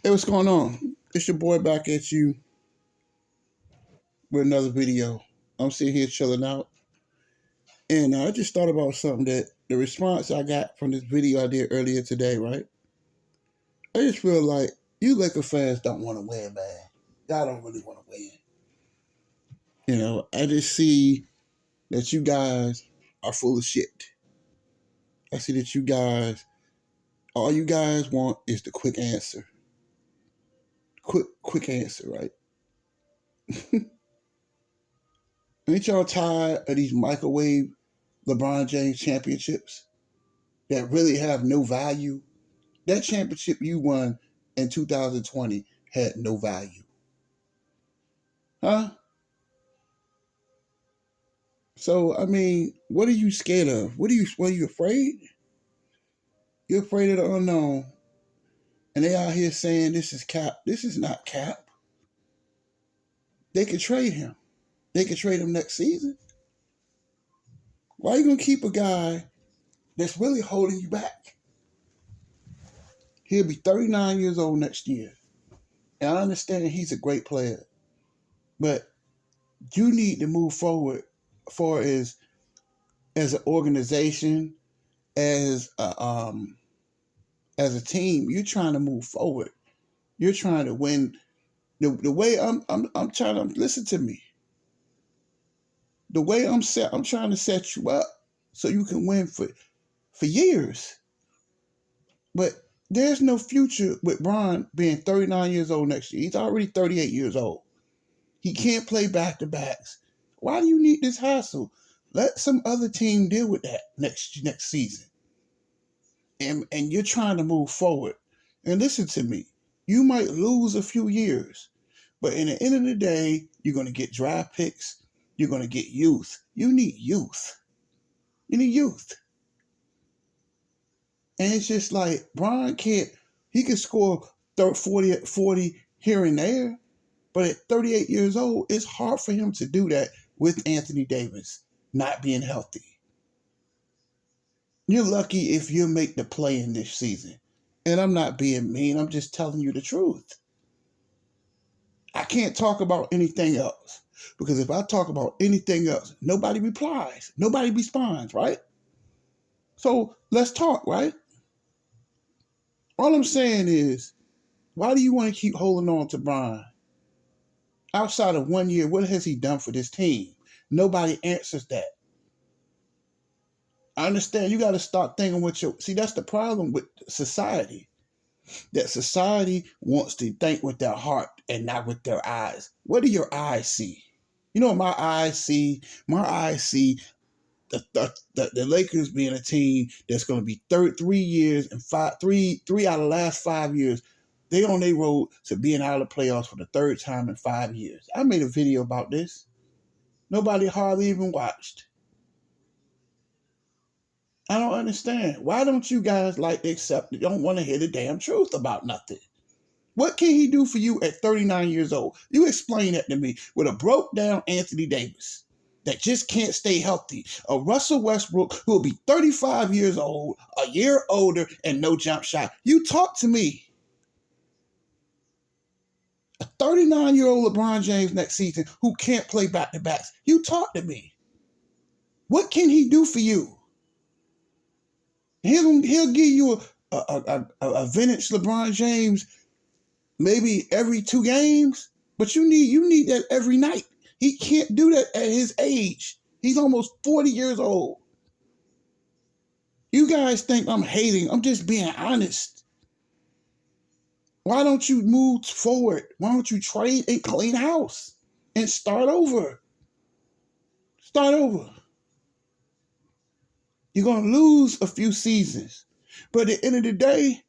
Hey, what's going on? It's your boy back at you with another video. I'm sitting here chilling out, and I just thought about something that the response I got from this video I did earlier today, right? I just feel like you Laker fans don't want to win, man. Y'all don't really want to win. I just see that you guys are full of shit. I see that all you guys want is the quick answer. Quick answer, right? Ain't y'all tired of these microwave LeBron James championships that really have no value? That championship you won in 2020 had no value. Huh? So, I mean, what are you scared of? What are you afraid? You're afraid of the unknown. And they out here saying this is Cap. This is not Cap. They could trade him. They could trade him next season. Why are you going to keep a guy that's really holding you back? He'll be 39 years old next year. And I understand he's a great player. But you need to move forward for as an organization, as a team. You're trying to move forward. You're trying to win. The way I'm trying to listen to me. The way I'm trying to set you up so you can win for years. But there's no future with Bron being 39 years old next year. He's already 38 years old. He can't play back-to-backs. Why do you need this hassle? Let some other team deal with that next season. And you're trying to move forward. And listen to me. You might lose a few years, but in the end of the day, you're going to get draft picks. You're going to get youth. You need youth. You need youth. And it's just like Bron he can score 40 here and there, but at 38 years old, it's hard for him to do that with Anthony Davis not being healthy. You're lucky if you make the play in this season. And I'm not being mean. I'm just telling you the truth. I can't talk about anything else. Because if I talk about anything else, nobody replies. Nobody responds, right? So let's talk, right? All I'm saying is, why do you want to keep holding on to Bron? Outside of 1 year, what has he done for this team? Nobody answers that. I understand you got to start thinking see, that's the problem with society. That society wants to think with their heart and not with their eyes. What do your eyes see? You know what my eyes see? My eyes see the Lakers being a team that's going to be 3 years and three out of the last 5 years. They on their road to being out of the playoffs for the third time in 5 years. I made a video about this. Nobody hardly even watched. I don't understand. Why don't you guys don't want to hear the damn truth about nothing? What can he do for you at 39 years old? You explain that to me with a broke down Anthony Davis that just can't stay healthy. A Russell Westbrook who will be 35 years old, a year older, and no jump shot. You talk to me. A 39-year-old LeBron James next season who can't play back-to-backs. You talk to me. What can he do for you? He'll give you a vintage LeBron James maybe every 2 games, but you need that every night. He can't do that at his age. He's almost 40 years old. You guys think I'm hating. I'm just being honest. Why don't you move forward? Why don't you trade and clean house and start over? Start over. You're going to lose a few seasons, but at the end of the day,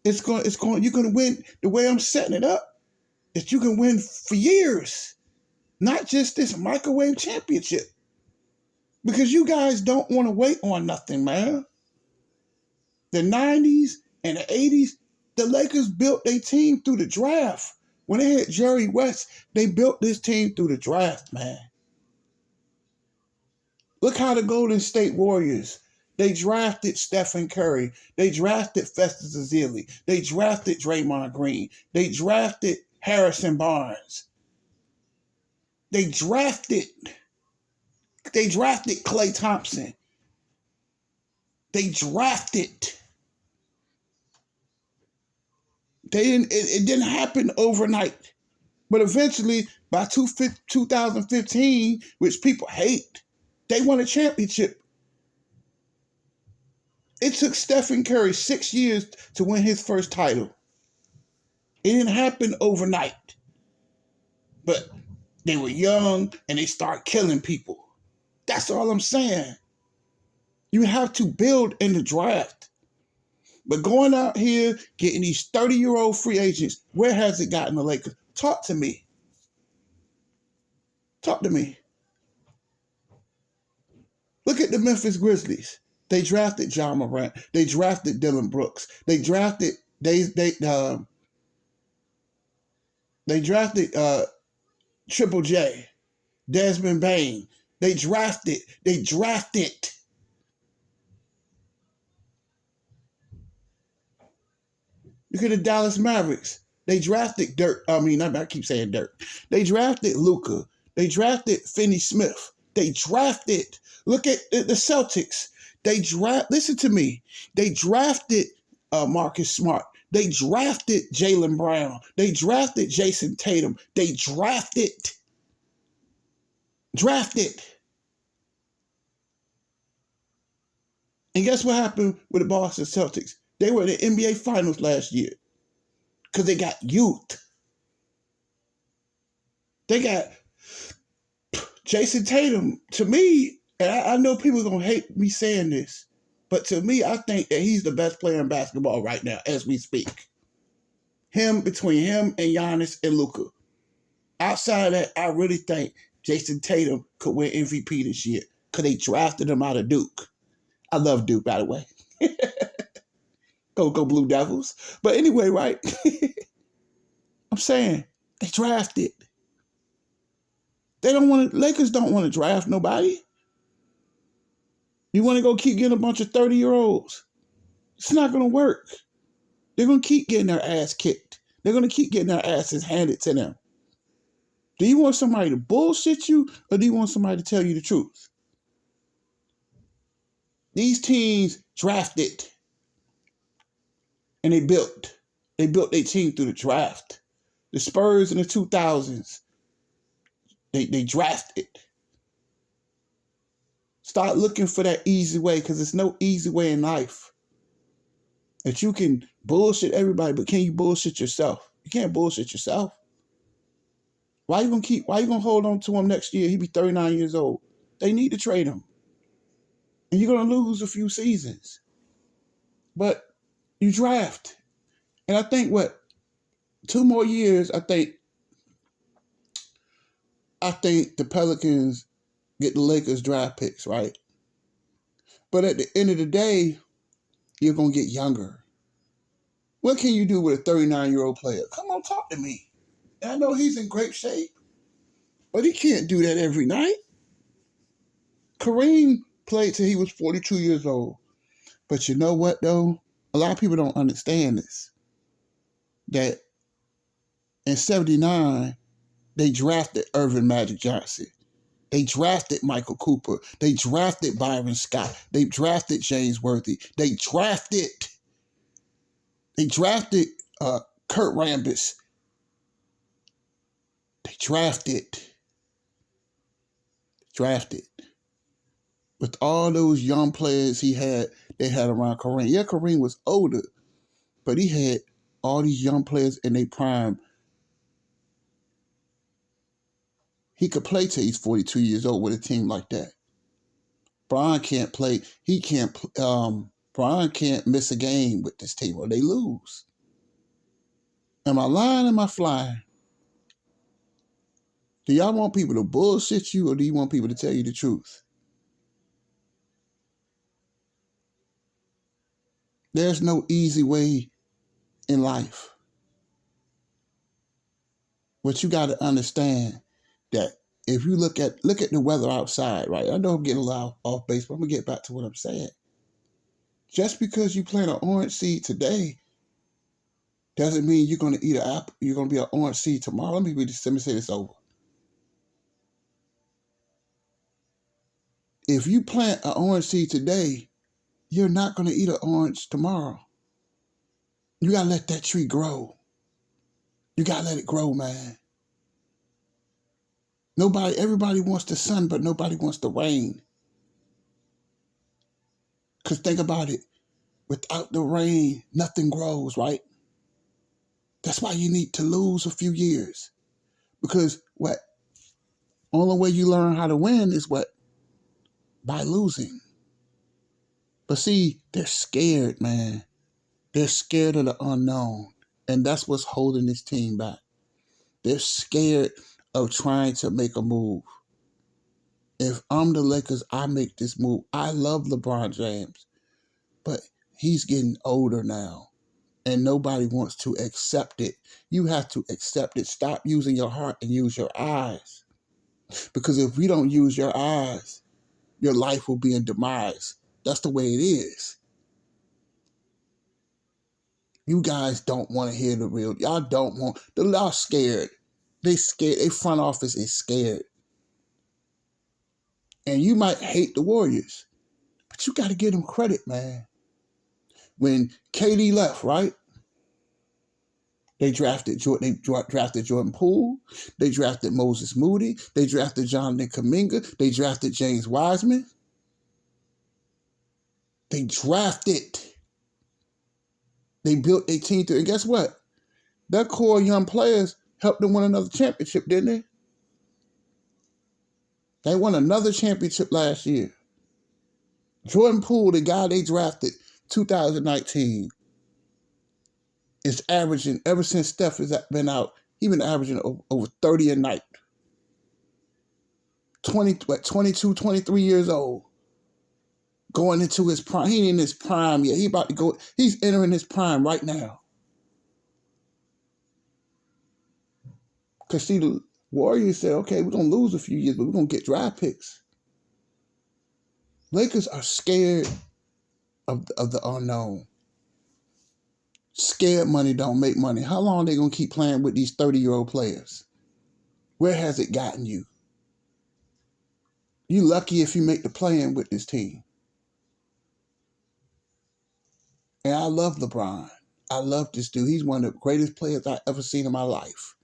you're going to win the way I'm setting it up, that you can win for years, not just this microwave championship. Because you guys don't want to wait on nothing, man. The 90s and the 80s, the Lakers built their team through the draft. When they had Jerry West, they built this team through the draft, man. Look how the Golden State Warriors They drafted Stephen Curry. They drafted Festus Ezeli. They drafted Draymond Green. They drafted Harrison Barnes. They drafted Klay Thompson. They drafted. It didn't happen overnight. But eventually, by 2015, which people hate, they won a championship. It took Stephen Curry 6 years to win his first title. It didn't happen overnight. But they were young and they start killing people. That's all I'm saying. You have to build in the draft. But going out here, getting these 30-year-old free agents, where has it gotten the Lakers? Talk to me. Talk to me. Look at the Memphis Grizzlies. They drafted John Morant. They drafted Dillon Brooks. They drafted Triple J, Desmond Bane. They drafted. Look at the Dallas Mavericks. They drafted Dirk. I keep saying Dirk. They drafted Luka. They drafted Finney Smith. They drafted. Look at the Celtics. Listen to me. They drafted Marcus Smart. They drafted Jaylen Brown. They drafted Jason Tatum. They drafted. And guess what happened with the Boston Celtics? They were in the NBA Finals last year because they got youth. They got Jason Tatum. To me, and I know people are going to hate me saying this, but to me, I think that he's the best player in basketball right now as we speak. Between him and Giannis and Luka. Outside of that, I really think Jason Tatum could win MVP this year because they drafted him out of Duke. I love Duke, by the way. Go Blue Devils. But anyway, right? I'm saying they drafted. Lakers don't want to draft nobody. You want to go keep getting a bunch of 30-year-olds. It's not going to work. They're going to keep getting their ass kicked. They're going to keep getting their asses handed to them. Do you want somebody to bullshit you or do you want somebody to tell you the truth? These teams drafted and they built. They built their team through the draft. The Spurs in the 2000s, they drafted. Start looking for that easy way because there's no easy way in life. That you can bullshit everybody, but can you bullshit yourself? You can't bullshit yourself. Why you gonna hold on to him next year? He'll be 39 years old. They need to trade him. And you're gonna lose a few seasons. But you draft. And I think 2 more years, I think the Pelicans get the Lakers draft picks, right? But at the end of the day, you're gonna get younger. What can you do with a 39-year-old player? Come on, talk to me. And I know he's in great shape, but he can't do that every night. Kareem played till he was 42 years old. But you know what, though? A lot of people don't understand this. That in 79, they drafted Irvin Magic Johnson. They drafted Michael Cooper. They drafted Byron Scott. They drafted James Worthy. They drafted Kurt Rambis. They drafted. With all those young players they had around Kareem. Yeah, Kareem was older, but he had all these young players in their prime. He could play till he's 42 years old with a team like that. Brian can't play. Brian can't miss a game with this team or they lose. Am I lying or am I flying? Do y'all want people to bullshit you or do you want people to tell you the truth? There's no easy way in life. But you got to understand that if you look at the weather outside, right? I know I'm getting a lot off base, but I'm going to get back to what I'm saying. Just because you plant an orange seed today doesn't mean you're going to eat an apple. You're going to be an orange seed tomorrow. Let me say this over. If you plant an orange seed today, you're not going to eat an orange tomorrow. You got to let that tree grow. You got to let it grow, man. Everybody wants the sun, but nobody wants the rain. Because think about it. Without the rain, nothing grows, right? That's why you need to lose a few years. Because what? Only way you learn how to win is what? By losing. But see, they're scared, man. They're scared of the unknown. And that's what's holding this team back. They're scared of trying to make a move. If I'm the Lakers, I make this move. I love LeBron James, but he's getting older now. And nobody wants to accept it. You have to accept it. Stop using your heart and use your eyes. Because if we don't use your eyes, your life will be in demise. That's the way it is. You guys don't want to hear the real. Y'all don't want. Y'all scared. They scared. Their front office is scared. And you might hate the Warriors, but you got to give them credit, man. When KD left, right? They drafted Jordan Poole. They drafted Moses Moody. They drafted Jonathan Kuminga. They drafted James Wiseman. They drafted. They built their team through. And guess what? Their core young players helped them win another championship, didn't they? They won another championship last year. Jordan Poole, the guy they drafted 2019, is averaging, ever since Steph has been out, he's been averaging over 30 a night. 22, 23 years old. Going into his prime. He ain't in his prime yet. He's entering his prime right now. Because see, the Warriors said, okay, we're going to lose a few years, but we're going to get draft picks. Lakers are scared of the unknown. Scared money don't make money. How long are they going to keep playing with these 30-year-old players? Where has it gotten you? You lucky if you make the play-in with this team. And I love LeBron. I love this dude. He's one of the greatest players I've ever seen in my life.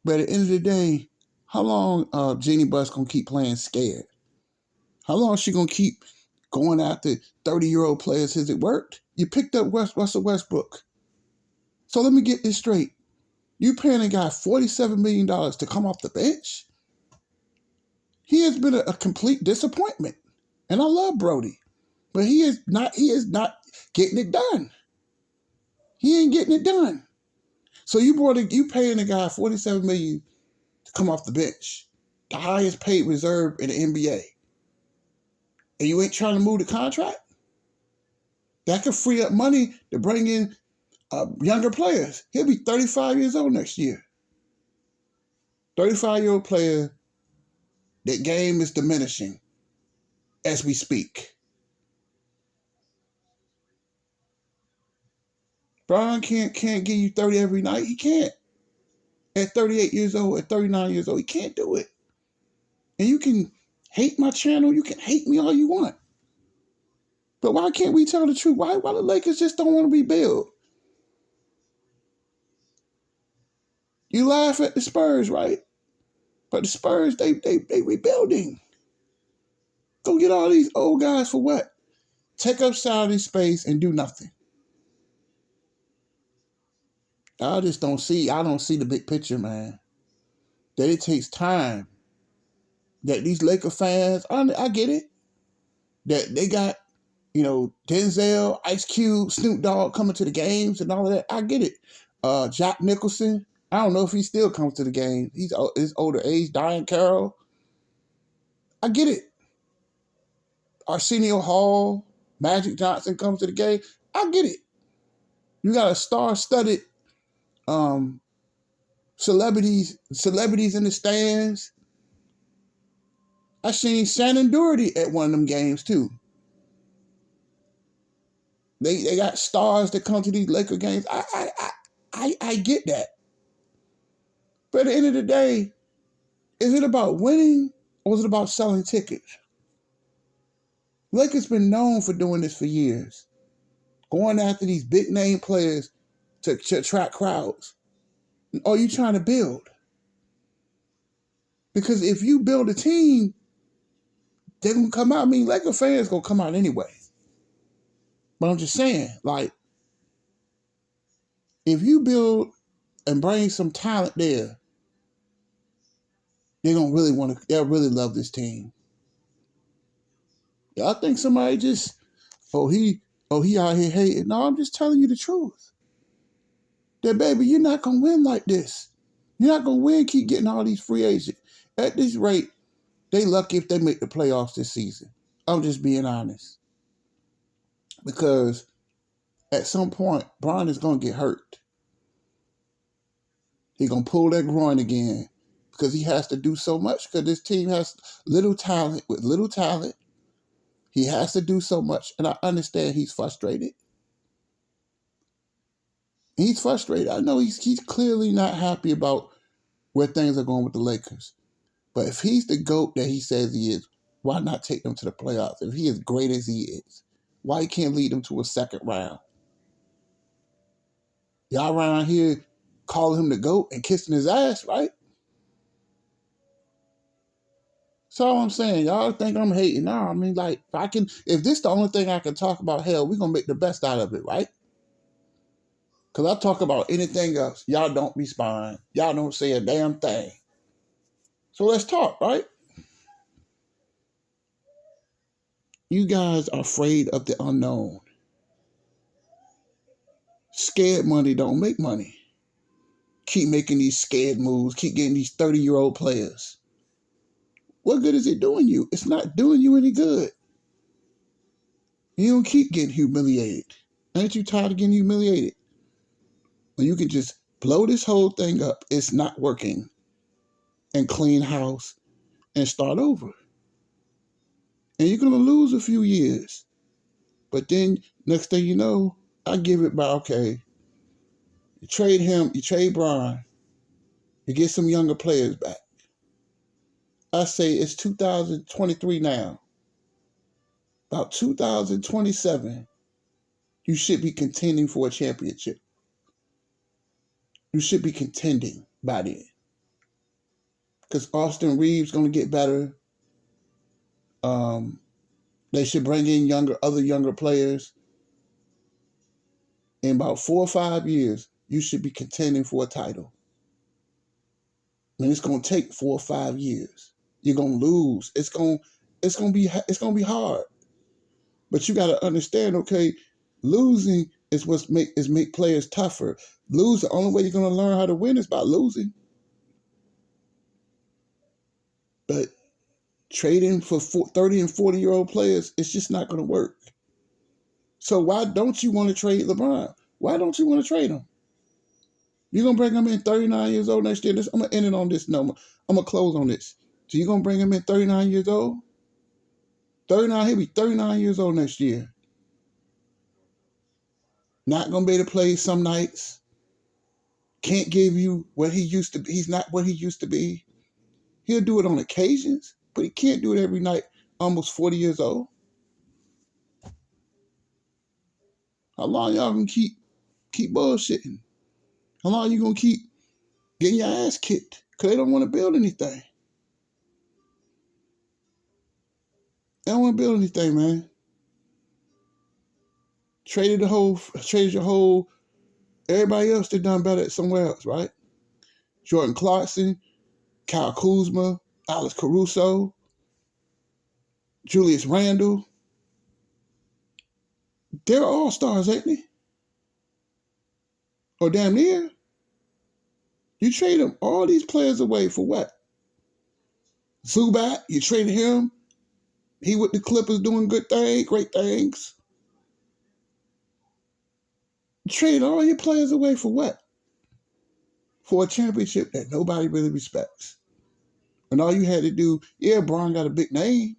But at the end of the day, how long Jeannie Buss going to keep playing scared? How long is she going to keep going after 30-year-old players? Has it worked? You picked up Russell Westbrook. So let me get this straight. You paying a guy $47 million to come off the bench? He has been a complete disappointment. And I love Brody. But he is not getting it done. He ain't getting it done. So you paying a guy $47 million to come off the bench, the highest paid reserve in the NBA, and you ain't trying to move the contract? That could free up money to bring in younger players. He'll be 35 years old next year. 35-year-old player, that game is diminishing as we speak. Bron can't give you 30 every night. He can't. At 38 years old, at 39 years old, he can't do it. And you can hate my channel, you can hate me all you want. But why can't we tell the truth? Why the Lakers just don't want to rebuild? You laugh at the Spurs, right? But the Spurs, they rebuilding. Go get all these old guys for what? Take up salary space and do nothing. I don't see the big picture, man. That it takes time. That these Laker fans, I get it. That they got, Denzel, Ice Cube, Snoop Dogg coming to the games and all of that. I get it. Jack Nicholson, I don't know if he still comes to the game. He's his older age. Diane Carroll. I get it. Arsenio Hall, Magic Johnson comes to the game. I get it. You got a star-studded celebrities in the stands. I seen Shannon Doherty at one of them games too. They got stars that come to these Laker games. I get that. But at the end of the day, is it about winning or is it about selling tickets? Lakers been known for doing this for years. Going after these big name players to attract crowds. Or are you trying to build? Because if you build a team, they're going to come out. I mean, Laker fans going to come out anyway. But I'm just saying, like, if you build and bring some talent there, they're going to really they'll really love this team. I think somebody just, he out here hating. No, I'm just telling you the truth. That, baby, you're not going to win like this. You're not going to win, keep getting all these free agents. At this rate, they lucky if they make the playoffs this season. I'm just being honest. Because at some point, Bron is going to get hurt. He's going to pull that groin again because he has to do so much because this team has little talent. With little talent, he has to do so much. And I understand he's frustrated. He's frustrated. I know he's clearly not happy about where things are going with the Lakers. But if he's the GOAT that he says he is, why not take them to the playoffs? If he is great as he is, why he can't lead them to a second round? Y'all around here calling him the GOAT and kissing his ass, right? That's all I'm saying. Y'all think I'm hating. No, I mean, like, if this the only thing I can talk about, hell, we're going to make the best out of it, right? Because I talk about anything else. Y'all don't respond. Y'all don't say a damn thing. So let's talk, right? You guys are afraid of the unknown. Scared money don't make money. Keep making these scared moves. Keep getting these 30-year-old players. What good is it doing you? It's not doing you any good. You don't keep getting humiliated. Ain't you tired of getting humiliated? When you can just blow this whole thing up, it's not working, and clean house and start over. And you're going to lose a few years. But then next thing you know, I give it by, okay, you trade him, you trade Bron, you get some younger players back. I say it's 2023 now. About 2027, you should be contending for a championship. You should be contending by then. Because Austin Reeves going to get better. They should bring in other younger players. In about 4 or 5 years, you should be contending for a title. And it's going to take 4 or 5 years. You're going to lose. It's going to be hard. But you got to understand, okay, losing is make players tougher. The only way you're going to learn how to win is by losing. But trading for 30 and 40-year-old players, it's just not going to work. So why don't you want to trade LeBron? Why don't you want to trade him? You're going to bring him in 39 years old next year. I'm going to end it on this. No, I'm going to close on this. So you're going to bring him in 39 years old? 39, he'll be 39 years old next year. Not going to be able to play some nights. Can't give you what he used to be. He's not what he used to be. He'll do it on occasions, but he can't do it every night, almost 40 years old. How long y'all going to keep bullshitting? How long you going to keep getting your ass kicked? Because they don't want to build anything. They don't want to build anything, man. Traded your whole, everybody else did done better somewhere else, right? Jordan Clarkson, Kyle Kuzma, Alex Caruso, Julius Randle. They're all stars, ain't they? Or damn near. You trade them, all these players away for what? Zubac, you traded him. He with the Clippers doing great things. You traded all your players away for what? For a championship that nobody really respects. And all you had to do, yeah, Bron got a big name.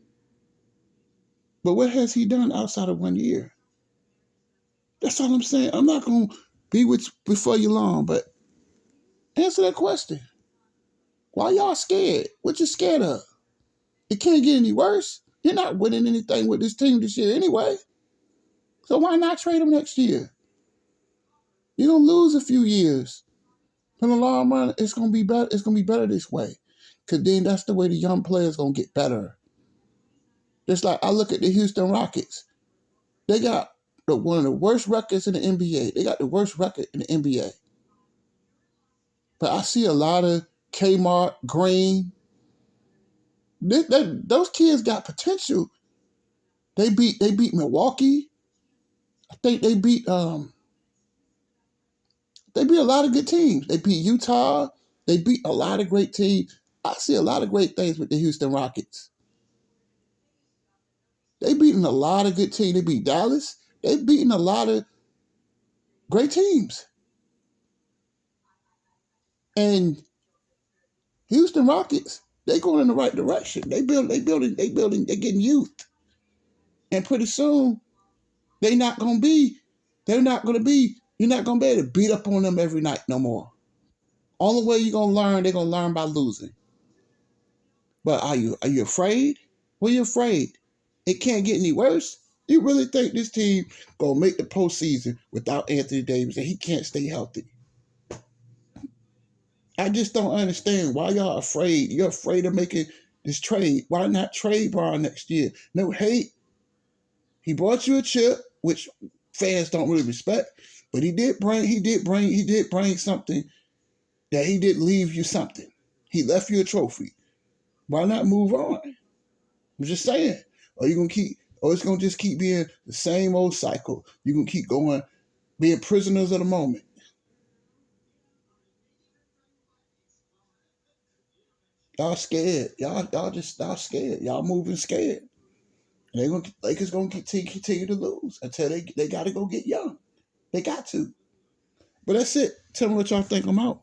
But what has he done outside of 1 year? That's all I'm saying. I'm not gonna be with before you long, but answer that question. Why y'all scared? What you scared of? It can't get any worse. You're not winning anything with this team this year anyway. So why not trade him next year? You're gonna lose a few years. In the long run, it's gonna be better. It's gonna be better this way, cause then that's the way the young players gonna get better. Just like I look at the Houston Rockets, they got one of the worst records in the NBA. They got the worst record in the NBA. But I see a lot of Kmart, Green. Those kids got potential. They beat Milwaukee. I think they beat a lot of good teams. They beat Utah. They beat a lot of great teams. I see a lot of great things with the Houston Rockets. They beaten a lot of good teams. They beat Dallas. They beaten a lot of great teams. And Houston Rockets, they going in the right direction. They getting youth. And pretty soon, you're not gonna be able to beat up on them every night no more. Only way you're gonna learn, they're gonna learn by losing. But are you afraid? Well, you're afraid. It can't get any worse. You really think this team gonna make the postseason without Anthony Davis and he can't stay healthy? I just don't understand why y'all afraid. You're afraid of making this trade. Why not trade Bron next year? No hate. He brought you a chip, which fans don't really respect, but he did bring something that he did leave you something. He left you a trophy. Why not move on? I'm just saying. Or it's gonna just keep being the same old cycle. You're gonna keep going, being prisoners of the moment. Y'all scared. Y'all scared. Y'all moving scared. Lakers gonna continue to lose until they gotta go get young. They got to. But that's it. Tell me what y'all think. I'm out.